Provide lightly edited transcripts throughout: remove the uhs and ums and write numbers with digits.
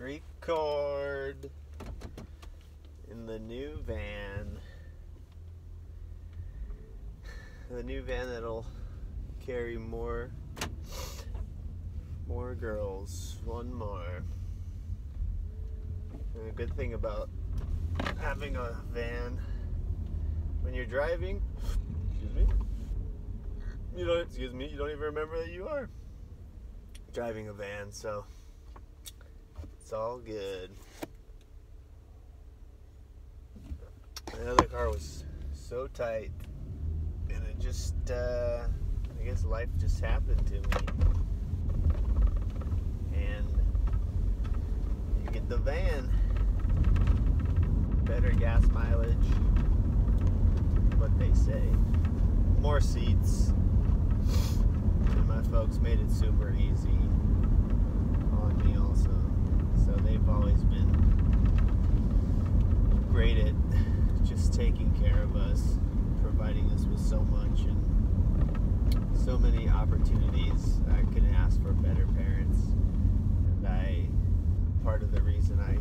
Record in the new van. The new van that'll carry more girls. One more. And a good thing about having a van when you're driving, you don't even remember that you are driving a van, so it's all good. The other car was so tight, and it just, I guess life just happened to me. And you get the van, better gas mileage, what they say, more seats, and my folks made it super easy on me also. So they've always been great at just taking care of us, providing us with so much and so many opportunities. I couldn't ask for better parents. And part of the reason I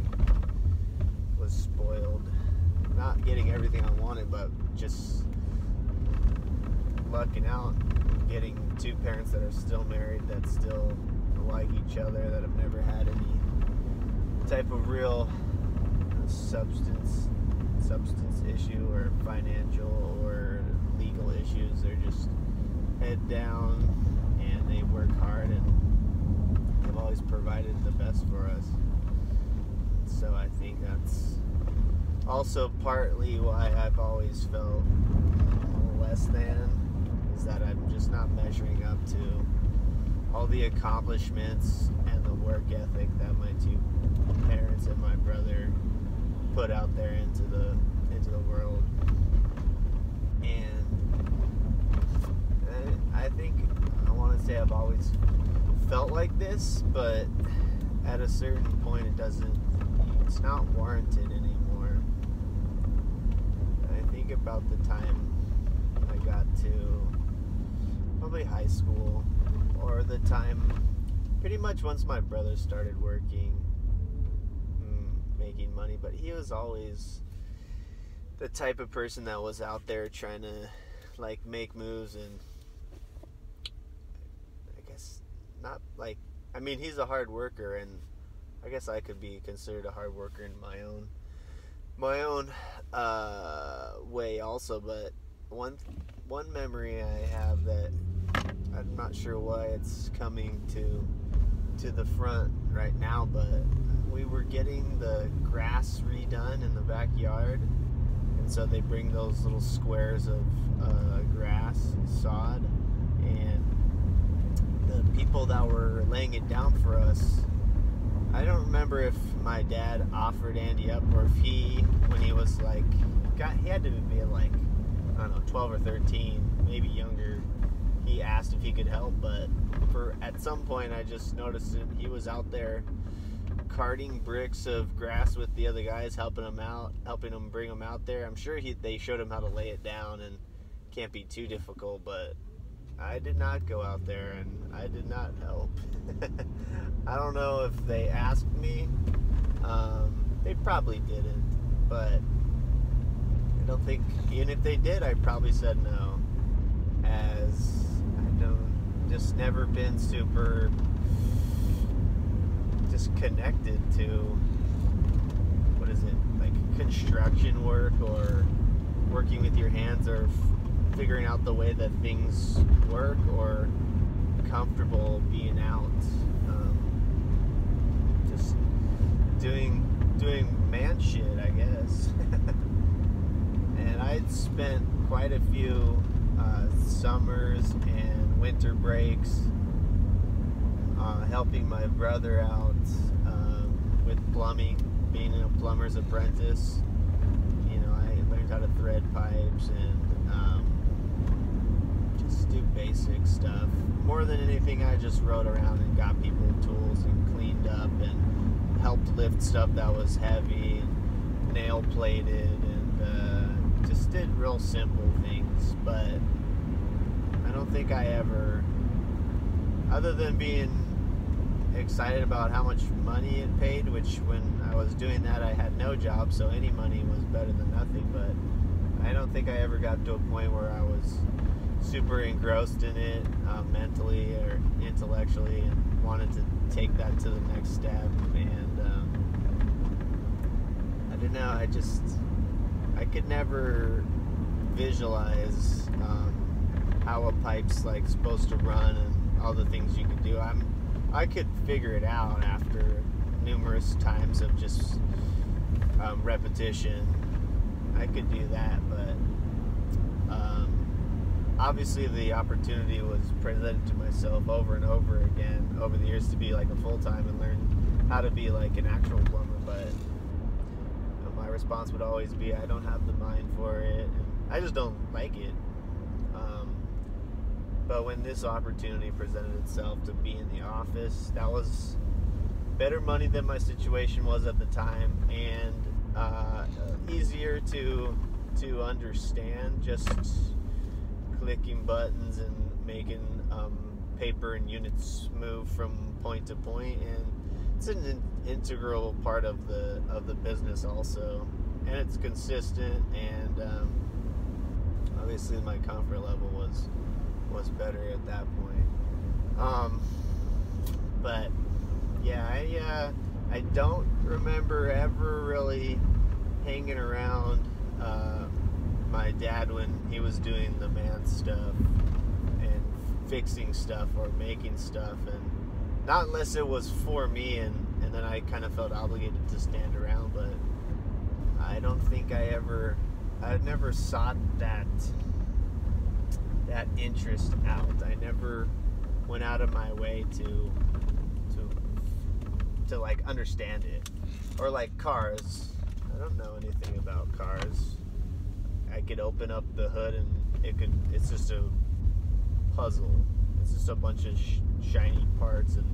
was spoiled, not getting everything I wanted, but just lucking out, getting two parents that are still married, that still like each other, that have never had any type of real substance issue or financial or legal issues. They're just head down and they work hard, and they've always provided the best for us. So I think that's also partly why I've always felt less than, is that I'm just not measuring up to all the accomplishments and the work ethic that my two parents and my brother put out there into the world. And I think, I want to say I've always felt like this, but at a certain point it's not warranted anymore. I think about the time I got to probably high school, or the time pretty much once my brother started working, making money, but he was always the type of person that was out there trying to like make moves, and I guess not like, I mean, he's a hard worker, and I guess I could be considered a hard worker in my own way also. But one memory I have that I'm not sure why it's coming to the front right now, but we were getting the grass redone in the backyard, and so they bring those little squares of grass, sod, and the people that were laying it down for us, I don't remember if my dad offered Andy up, or if he, when he was like, he had to be like, I don't know, 12 or 13, maybe younger, he asked if he could help. But at some point I just noticed him, he was out there carting bricks of grass with the other guys, helping them bring them out there. I'm sure they showed him how to lay it down, and can't be too difficult, but I did not go out there and I did not help. I don't know if they asked me. They probably didn't, but I don't think, even if they did, I probably said no, as just never been super just connected to, what is it, like construction work or working with your hands, or figuring out the way that things work, or comfortable being out, just doing man shit, I guess. And I'd spent quite a few summers and winter breaks helping my brother out with plumbing, being a plumber's apprentice. You know, I learned how to thread pipes and just do basic stuff. More than anything, I just rode around and got people tools and cleaned up and helped lift stuff that was heavy and nail plated, and just did real simple things. But I don't think I ever, other than being excited about how much money it paid, which when I was doing that I had no job, so any money was better than nothing. But I don't think I ever got to a point where I was super engrossed in it mentally or intellectually and wanted to take that to the next step. And I don't know, I could never visualize how a pipe's like supposed to run and all the things you could do. I could figure it out after numerous times of just repetition. I could do that, but obviously the opportunity was presented to myself over and over again over the years to be like a full-time and learn how to be like an actual plumber. But my response would always be, I don't have the mind for it, and I just don't like it. But when this opportunity presented itself to be in the office, that was better money than my situation was at the time, and easier to understand, just clicking buttons and making paper and units move from point to point. And it's an integral part of the business also, and it's consistent. And obviously my comfort level was better at that point. But yeah, I don't remember ever really hanging around my dad when he was doing the man stuff and fixing stuff or making stuff, and not unless it was for me, and then I kind of felt obligated to stand around. But I don't think I never sought that interest out. I never went out of my way to like understand it. Or like cars, I don't know anything about cars. I could open up the hood and it's just a puzzle. It's just a bunch of shiny parts, and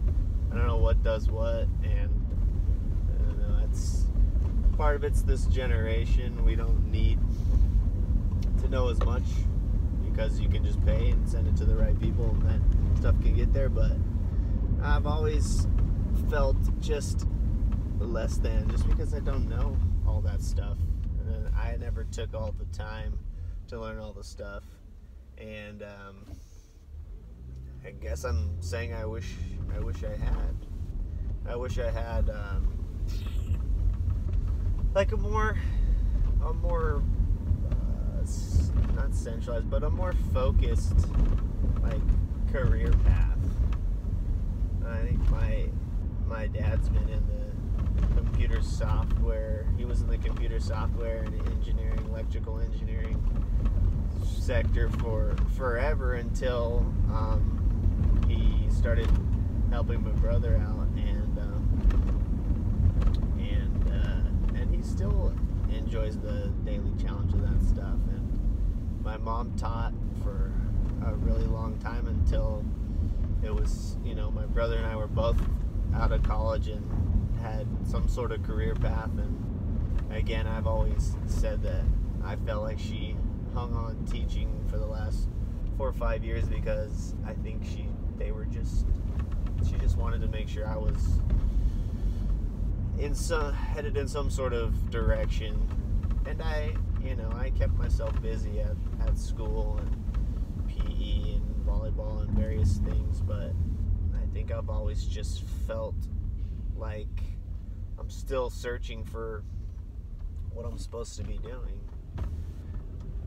I don't know what does what. And I don't know, that's part of it's this generation. We don't need to know as much, because you can just pay and send it to the right people and that stuff can get there. But I've always felt just less than, just because I don't know all that stuff. And I never took all the time to learn all the stuff. And I guess I'm saying I wish I had. I wish I had like a more not centralized, but a more focused like career path. I think my dad's been in the computer software. He was in the computer software and engineering, electrical engineering sector for forever, until he started helping my brother out, and he still enjoys the daily challenge of that stuff. And my mom taught for a really long time, until it was, my brother and I were both out of college and had some sort of career path. And again, I've always said that I felt like she hung on teaching for the last 4 or 5 years, because I think she just wanted to make sure I was headed in some sort of direction. And I kept myself busy at school and PE and volleyball and various things, but I think I've always just felt like I'm still searching for what I'm supposed to be doing,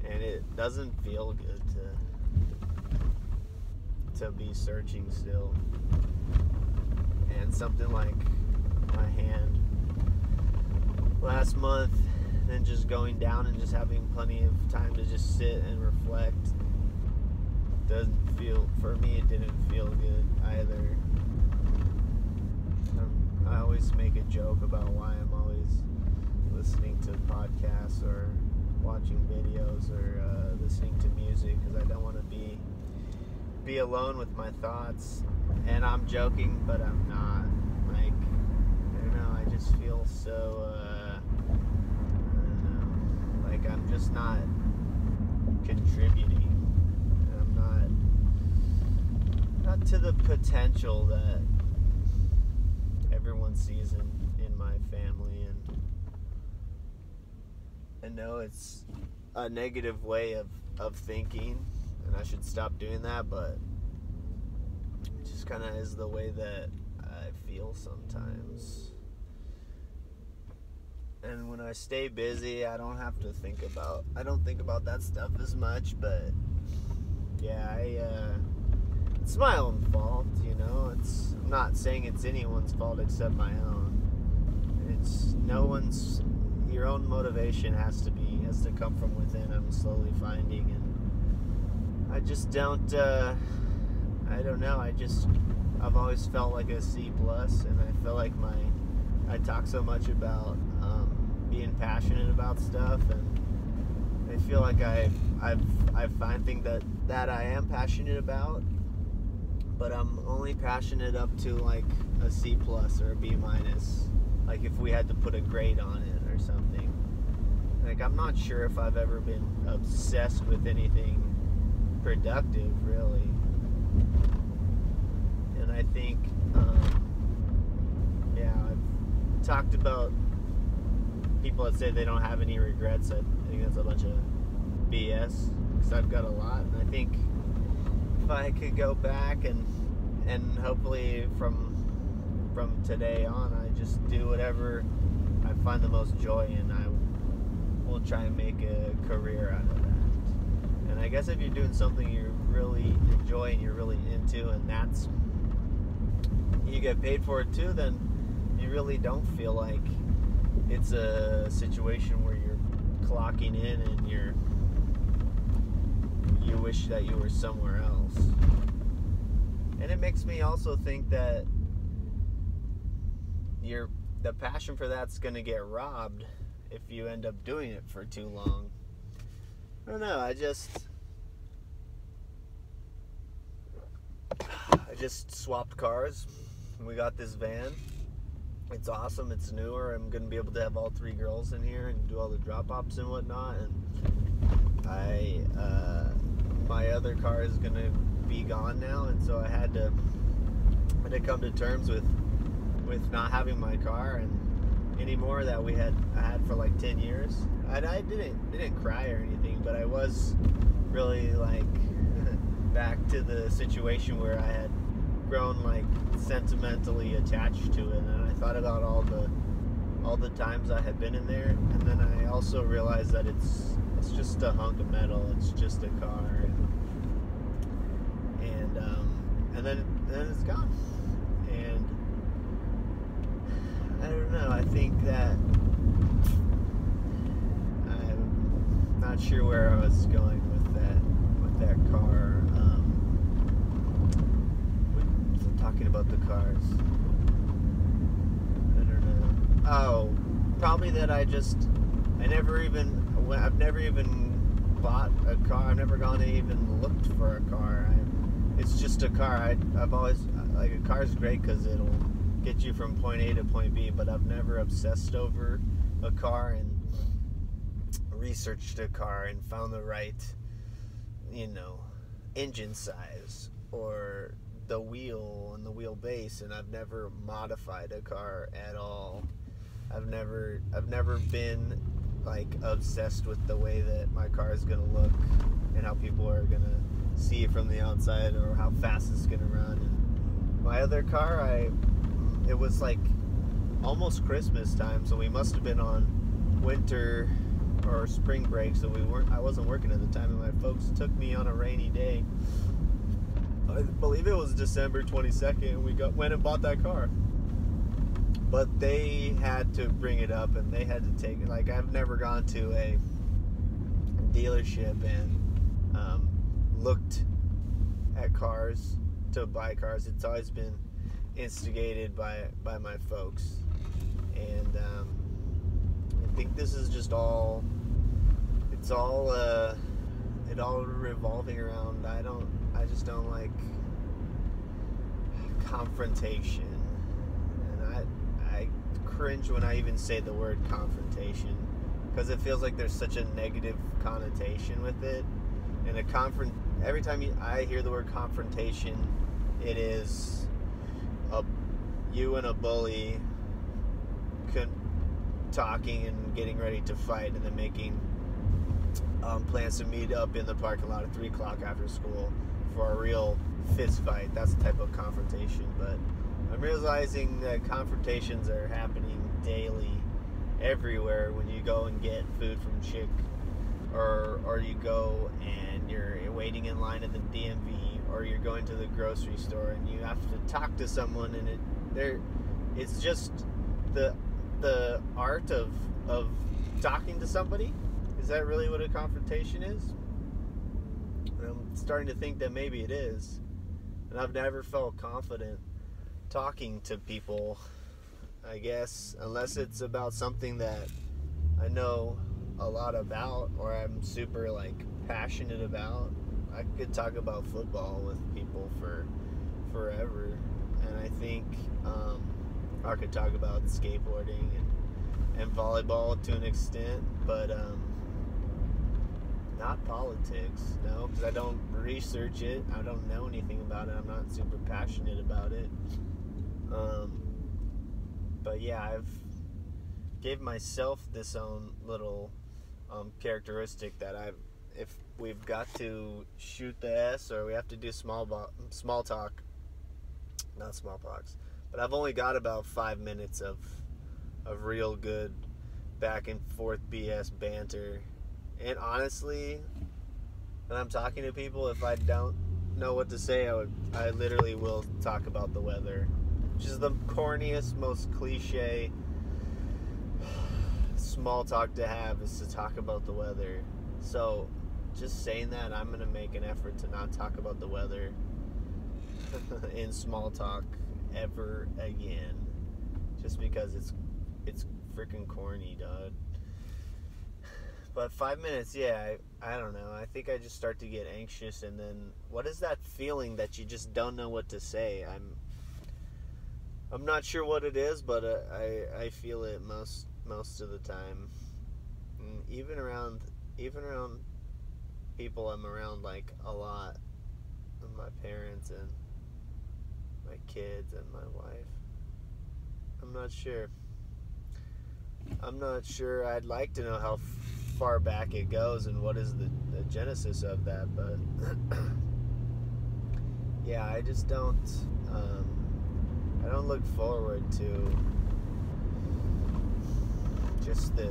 and it doesn't feel good to be searching still. And something like my hand last month, then just going down and just having plenty of time to just sit and reflect, for me it didn't feel good either. I always make a joke about why I'm always listening to podcasts or watching videos or listening to music, because I don't want to be alone with my thoughts. And I'm joking, but I'm not. Like, I don't know, I just feel so I don't know, like I'm just not contributing. I'm not to the potential that tendencies in my family, and know it's a negative way of thinking, and I should stop doing that, but it just kind of is the way that I feel sometimes. And when I stay busy, I don't think about that stuff as much, but yeah, it's my own fault, you know. I'm not saying it's anyone's fault except my own. It's no one's. Your own motivation has to come from within. I'm slowly finding, and I just don't. I don't know. I've always felt like a C plus, and I feel like I talk so much about being passionate about stuff, and I feel like I find things that I am passionate about, but I'm only passionate up to like a C plus or a B minus. Like if we had to put a grade on it or something. Like I'm not sure if I've ever been obsessed with anything productive, really. And I think, I've talked about people that say they don't have any regrets. I think that's a bunch of BS, because I've got a lot. And I think if I could go back and hopefully from today on, I just do whatever I find the most joy in. I will try and make a career out of that. And I guess if you're doing something you really enjoy and you're really into, and you get paid for it too, then you really don't feel like it's a situation where you're clocking in and you wish that you were somewhere else. And it makes me also think that the passion for that's going to get robbed if you end up doing it for too long. I don't know. I just swapped cars. We got this van. It's awesome. It's newer. I'm going to be able to have all 3 girls in here and do all the drop-offs and whatnot. And my other car is going to be gone now, and so I had to come to terms with not having my car and anymore that I had for like 10 years. I didn't cry or anything, but I was really like back to the situation where I had grown like sentimentally attached to it, and I thought about all the times I had been in there, and then I also realized that it's just a hunk of metal. It's just a car, and then it's gone. And I don't know. I think that I'm not sure where I was going with that car. Talking about the cars. I don't know. Oh, probably that I've never even bought a car. I've never gone and even looked for a car. It's just a car. I've always, like, a car's great because it'll get you from point A to point B, but I've never obsessed over a car and researched a car and found the right, engine size or the wheel and the wheelbase, and I've never modified a car at all. I've never been like obsessed with the way that my car is gonna look and how people are gonna see it from the outside or how fast it's gonna run. And my other car, it was like almost Christmas time, so we must have been on winter or spring break, so I wasn't working at the time, and my folks took me on a rainy day. I believe it was December 22nd, and we went and bought that car. But they had to bring it up, and they had to take it. Like, I've never gone to a dealership and looked at cars to buy cars. It's always been instigated by my folks. And I think this is just all, it all revolving around, I just don't like confrontation, and I cringe when I even say the word confrontation, because it feels like there's such a negative connotation with it. And every time I hear the word confrontation, it is you and a bully talking and getting ready to fight, and then making plans to meet up in the parking lot at 3 o'clock after school for a real fist fight. That's the type of confrontation. But I'm realizing that confrontations are happening daily, everywhere. When you go and get food from Chick, or you go and you're waiting in line at the DMV, or you're going to the grocery store and you have to talk to someone, and it's just the art of talking to somebody. Is that really what a confrontation is? I'm starting to think that maybe it is. And I've never felt confident talking to people, I guess, unless it's about something that I know a lot about, or I'm super passionate about. I could talk about football with people for forever, and I think I could talk about skateboarding and volleyball to an extent, but not politics, no, because I don't research it. I don't know anything about it. I'm not super passionate about it. But yeah, I've gave myself this own little characteristic that if we've got to shoot the S, or we have to do small talk, not smallpox, but I've only got about 5 minutes of real good back and forth BS banter. And honestly, when I'm talking to people, if I don't know what to say, I literally will talk about the weather, which is the corniest, most cliche small talk to have, is to talk about the weather. So just saying that, I'm going to make an effort to not talk about the weather in small talk ever again, just because it's freaking corny, dog. But 5 minutes, yeah, I don't know. I think I just start to get anxious, and then what is that feeling that you just don't know what to say? I'm not sure what it is, but I feel it most of the time. And even around people I'm around a lot, my parents and my kids and my wife. I'm not sure. I'd like to know how far back it goes and what is the genesis of that, but yeah, I just don't look forward to just the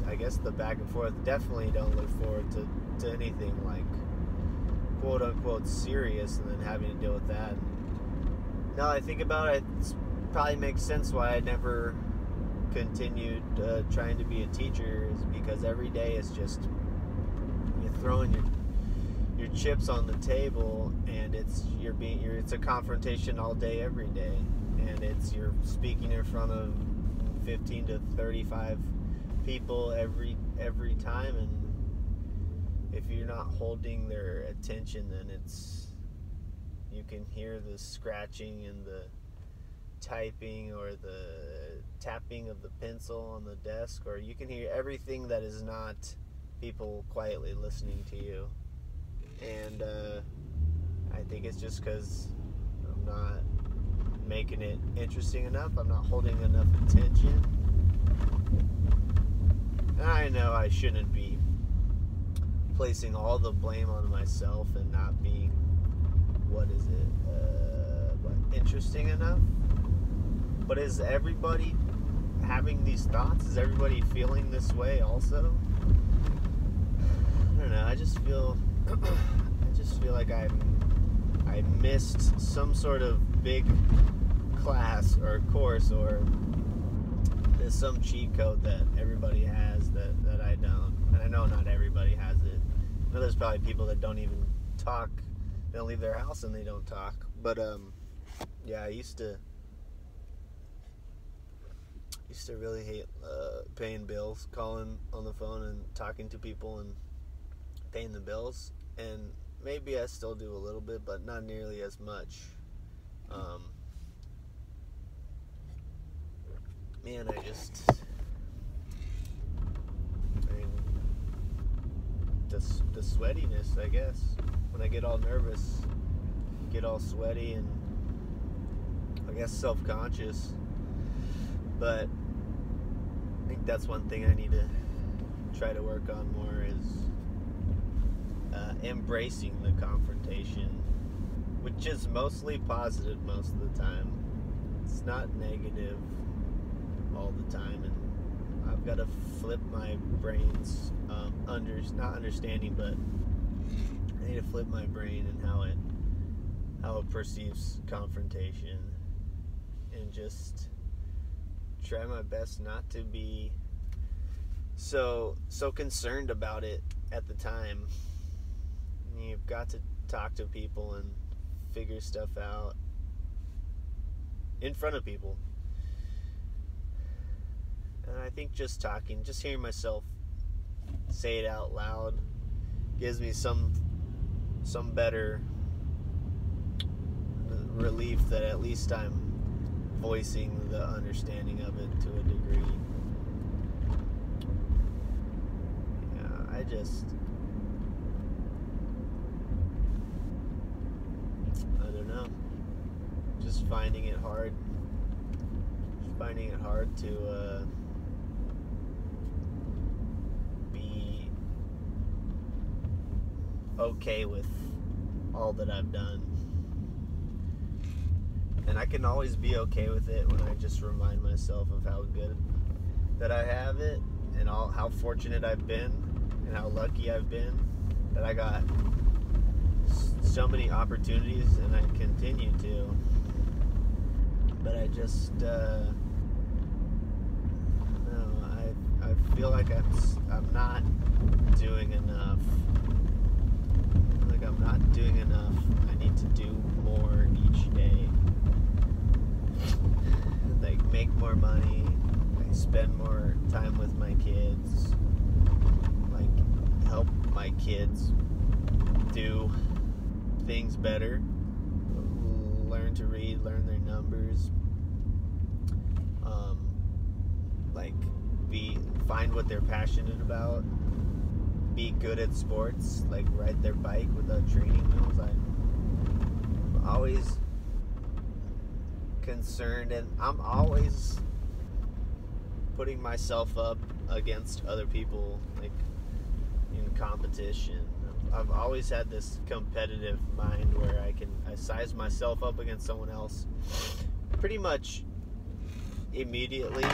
I guess the back and forth. Definitely don't look forward to anything quote unquote serious and then having to deal with that. Now I think about it, it probably makes sense why I never continued trying to be a teacher, is because every day is just you're throwing your chips on the table, and it's a confrontation all day, every day, and you're speaking in front of 15 to 35 people every time, and if you're not holding their attention, then you can hear the scratching and the typing or the tapping of the pencil on the desk, or you can hear everything that is not people quietly listening to you. And I think it's just because I'm not making it interesting enough. I'm not holding enough attention. And I know I shouldn't be placing all the blame on myself and not being interesting enough. But is everybody having these thoughts? Is everybody feeling this way also? I don't know. I just feel like I missed some sort of big class or course, or there's some cheat code that everybody has that I don't. And I know not everybody has it. I know there's probably people that don't even talk. They don't leave their house and they don't talk. But yeah, I used to really hate paying bills, calling on the phone and talking to people and paying the bills. And maybe I still do a little bit, but not nearly as much. Man, the sweatiness, I guess. When I get all nervous, get all sweaty and I guess self-conscious. But I think that's one thing I need to try to work on more is embracing the confrontation, which is mostly positive most of the time. It's not negative all the time, and I've got to flip my brain's not understanding, but I need to flip my brain and how it perceives confrontation, and just try my best not to be so concerned about it at the time. You've got to talk to people and figure stuff out in front of people. And I think just hearing myself say it out loud gives me some better relief that at least I'm voicing the understanding of it to a degree. Yeah, I don't know. Just finding it hard to be okay with all that I've done. And I can always be okay with it when I just remind myself of how good that I have it, and how fortunate I've been, and how lucky I've been that I got so many opportunities, and I continue to. But I just I feel like I'm not doing enough. I feel like I'm not doing enough. I need to do more each day. Like make more money, like spend more time with my kids, like help my kids do things better, learn to read, learn their numbers, like find what they're passionate about, be good at sports, like ride their bike without training wheels. I'm always concerned, and I'm always putting myself up against other people, like in competition. I've always had this competitive mind where I size myself up against someone else pretty much immediately.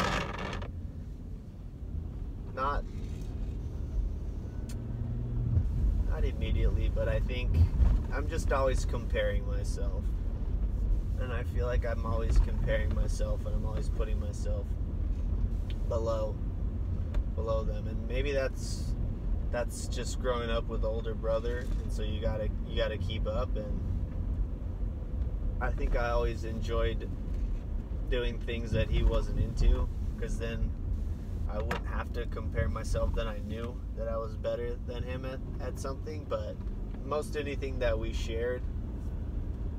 Not immediately, but I think I'm just always comparing myself. And I feel like I'm always comparing myself, and I'm always putting myself below them. And maybe that's just growing up with older brother, and so you gotta keep up. And I think I always enjoyed doing things that he wasn't into, because then I wouldn't have to compare myself. Then I knew that I was better than him at something. But most anything that we shared,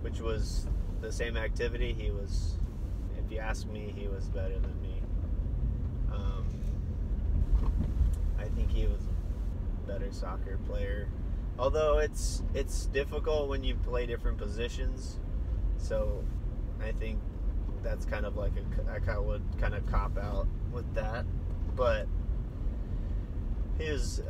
which was the same activity, he was, if you ask me, he was better than me. I think he was a better soccer player, although it's difficult when you play different positions, so I think that's kind of like I would kind of cop out with that. But he was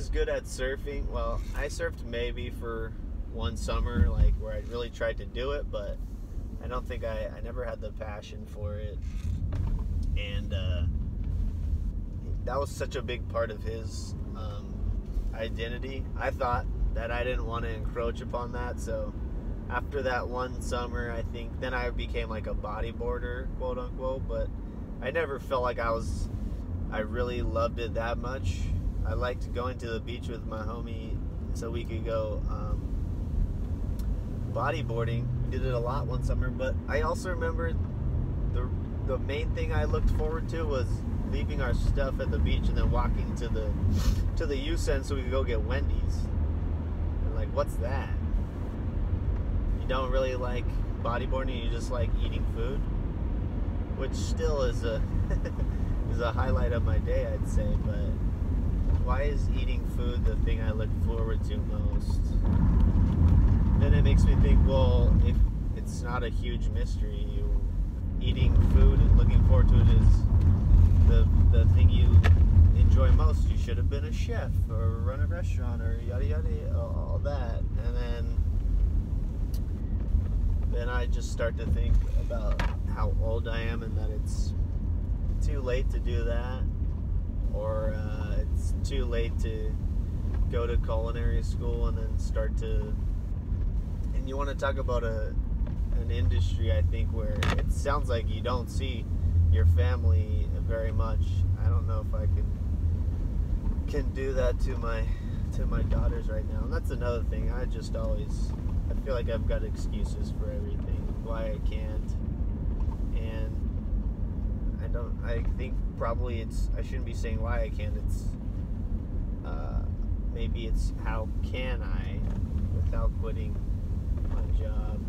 good at surfing. Well, I surfed maybe for one summer, like where I really tried to do it, but I don't think I never had the passion for it. And that was such a big part of his identity. I thought that I didn't want to encroach upon that, so after that one summer, I think then I became like a bodyboarder, quote unquote, but I never felt like I really loved it that much. I liked going to the beach with my homie so we could go bodyboarding. We did it a lot one summer, but I also remember the main thing I looked forward to was leaving our stuff at the beach and then walking to the youth center so we could go get Wendy's. And like, what's that? You don't really like bodyboarding, you just like eating food, which still is a is a highlight of my day, I'd say. But why is eating food the thing I look forward to most? Then it it makes me think, well, if it's not a huge mystery, eating food and looking forward to it is the thing you enjoy most. You should have been a chef or run a restaurant or yada yada, all that. And then I just start to think about how old I am and that it's too late to do that, or it's too late to go to culinary school and then start to. And you want to talk about an industry, I think, where it sounds like you don't see your family very much. I don't know if I can do that to my daughters right now. And that's another thing. I feel like I've got excuses for everything, why I can't. And I think probably I shouldn't be saying why I can't. It's maybe it's how can I without quitting my job.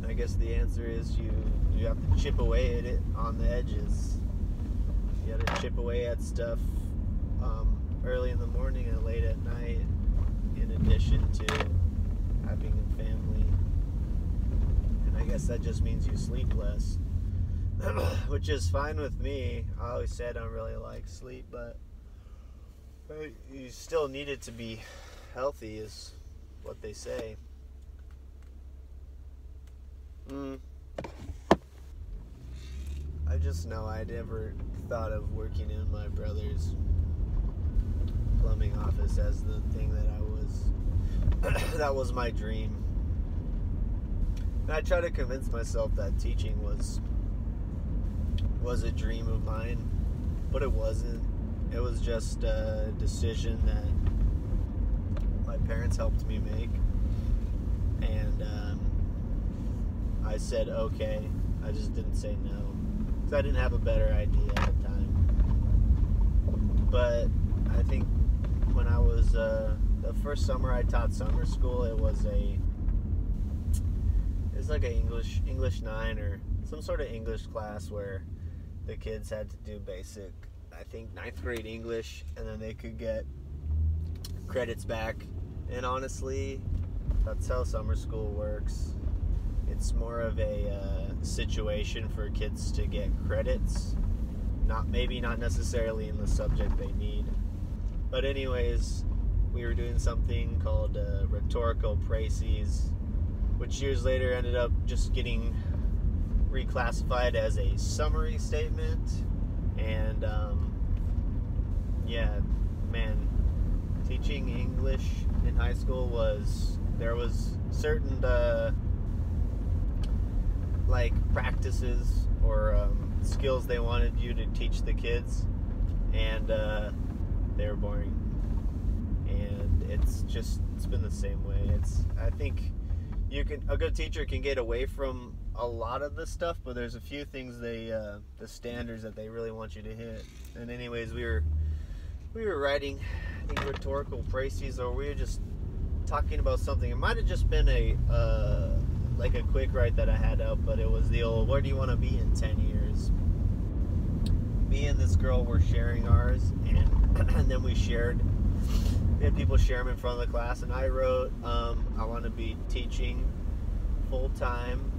I guess the answer is you have to chip away at it on the edges. You got to chip away at stuff early in the morning and late at night, in addition to having a family. And I guess that just means you sleep less, which is fine with me. I always said I don't really like sleep, but you still need it to be healthy, is what they say. I just know I never thought of working in my brother's plumbing office as the thing that that was my dream. And I try to convince myself that teaching was a dream of mine, but it wasn't. It was just a decision that my parents helped me make, and I said okay. I just didn't say no because I didn't have a better idea at the time. But I think when I was the first summer I taught summer school, it was like an English 9 or some sort of English class where the kids had to do basic, I think 9th grade English, and then they could get credits back. And honestly, that's how summer school works. It's more of a situation for kids to get credits, not necessarily in the subject they need. But anyways, we were doing something called rhetorical praeses, which years later ended up just getting reclassified as a summary statement. And yeah, man, teaching English in high school there was certain like practices or skills they wanted you to teach the kids, and they were boring. And it's been the same way. I think a good teacher can get away from a lot of this stuff, but there's a few things the standards that they really want you to hit. And anyways, we were writing, I think, rhetorical praeses, or we were just talking about something. It might have just been like a quick write that I had up, but it was the old, where do you want to be in 10 years? Me and this girl were sharing ours, and then we had people share them in front of the class, and I wrote, I want to be teaching full-time,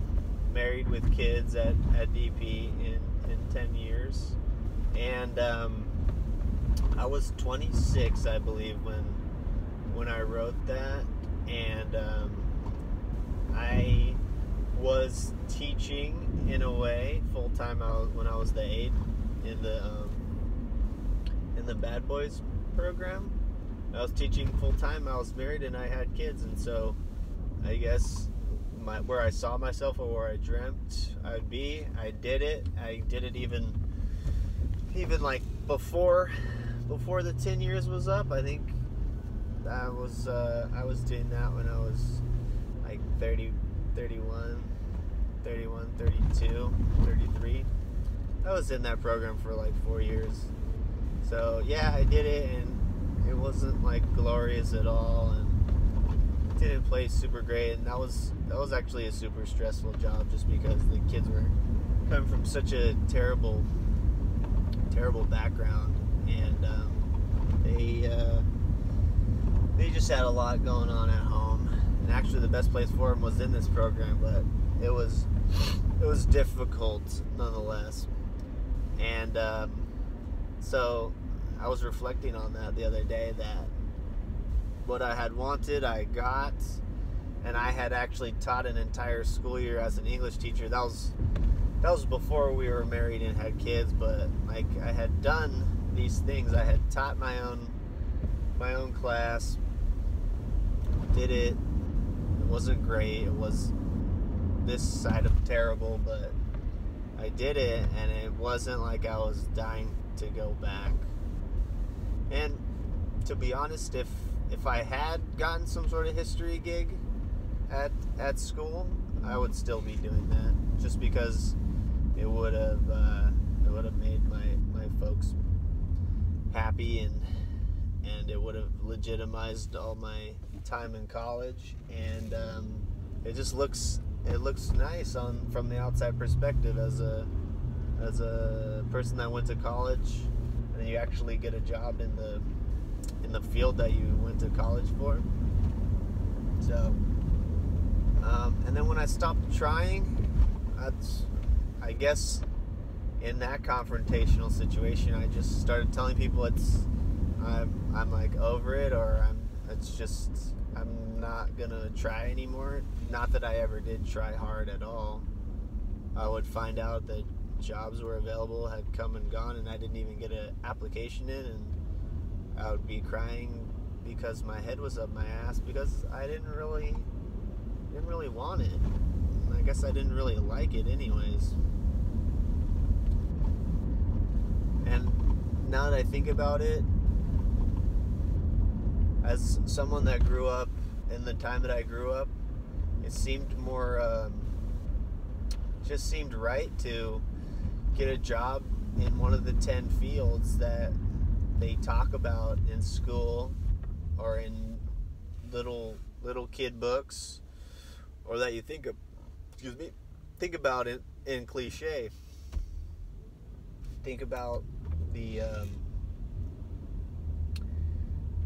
married with kids at DP in 10 years. And I was 26, I believe, when I wrote that, and I was teaching in a way full-time when I was the aide in the Bad Boys program. I was teaching full-time, I was married, and I had kids, and so I guess where I saw myself or where I dreamt I'd be, I did it. I did it even like before the 10 years was up. I think I was doing that when I was like 30, 31, 32, 33. I was in that program for like 4 years. So yeah, I did it, and it wasn't like glorious at all, and didn't play super great, and that was actually a super stressful job, just because the kids were coming from such a terrible background, and He just had a lot going on at home, and actually the best place for him was in this program, but it was difficult nonetheless. And so I was reflecting on that the other day, that what I had wanted I got, and I had actually taught an entire school year as an English teacher. That was before we were married and had kids, but like I had done these things. I had taught my own class, did it. It wasn't great. It was this side of terrible, but I did it, and it wasn't like I was dying to go back. And to be honest, if I had gotten some sort of history gig at school, I would still be doing that, just because it would have made my folks happy, and it would have legitimized all my time in college, and it just looks nice from the outside perspective as a person that went to college, and then you actually get a job in the field that you went to college for. So and then when I stopped trying, I guess in that confrontational situation, I just started telling people I'm like over it, or I'm not gonna try anymore. Not that I ever did try hard at all. I would find out that jobs were available, had come and gone, and I didn't even get an application in, and I would be crying because my head was up my ass, because I didn't really want it. I guess I didn't really like it anyways. And now that I think about it, as someone that grew up in the time that I grew up, it seemed more, just seemed right to get a job in one of the 10 fields that they talk about in school, or in little kid books, or that you think about it in cliche. Think about the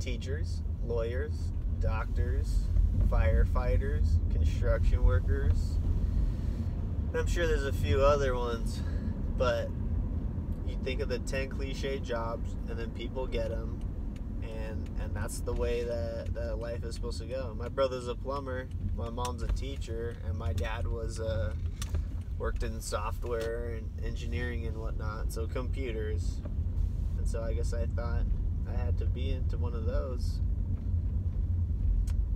teachers, lawyers, doctors, firefighters, construction workers. And I'm sure there's a few other ones, but you think of the 10 cliche jobs, and then people get them, and that's the way that life is supposed to go. My brother's a plumber, my mom's a teacher, and my dad was worked in software and engineering and whatnot, so computers. And so I guess I thought I had to be into one of those,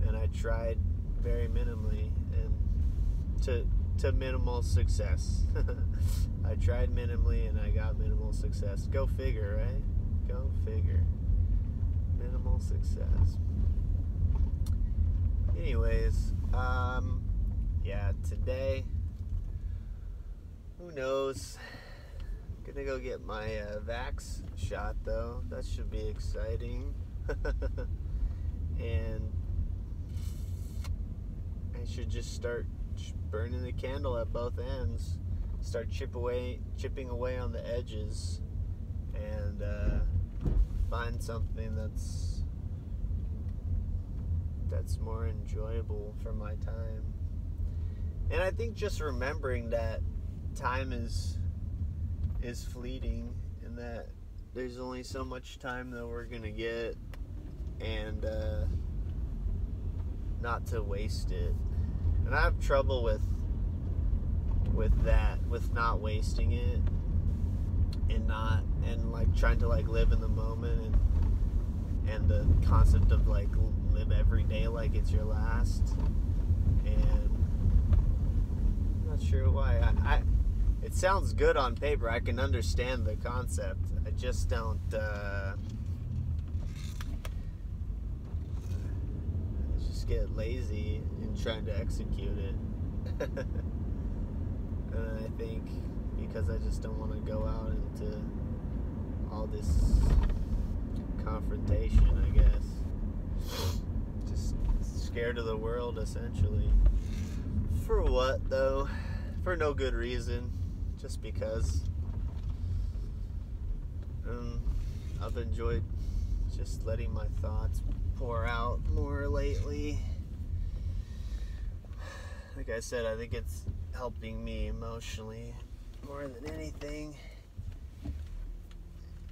and I tried very minimally, and to minimal success. I tried minimally, and I got minimal success. Go figure, right? Go figure. Minimal success. Anyways, yeah, today, who knows? Gonna go get my vax shot, though. That should be exciting. And I should just start burning the candle at both ends. Start chipping away on the edges, and find something that's more enjoyable for my time. And I think just remembering that time is fleeting, and that there's only so much time that we're gonna get, and not to waste it. And I have trouble with that, with not wasting it, and like trying to like live in the moment, and the concept of like live every day like it's your last. And I'm not sure why. It sounds good on paper. I can understand the concept. I just don't. I just get lazy in trying to execute it. And I think because I just don't want to go out into all this confrontation, I guess. Just scared of the world, essentially. For what, though? For no good reason. Just because. I've enjoyed just letting my thoughts pour out more lately. Like I said, I think it's helping me emotionally more than anything.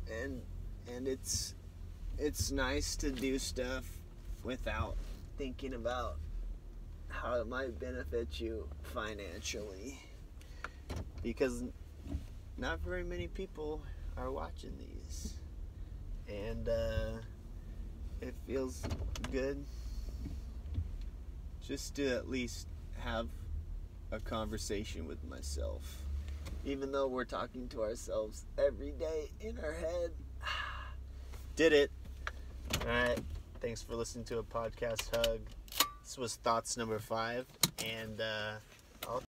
And it's nice to do stuff without thinking about how it might benefit you financially, because not very many people are watching these, and it feels good just to at least have a conversation with myself, even though we're talking to ourselves every day in our head. Did it. Alright, thanks for listening to a podcast hug. This was thoughts number 5, and I'll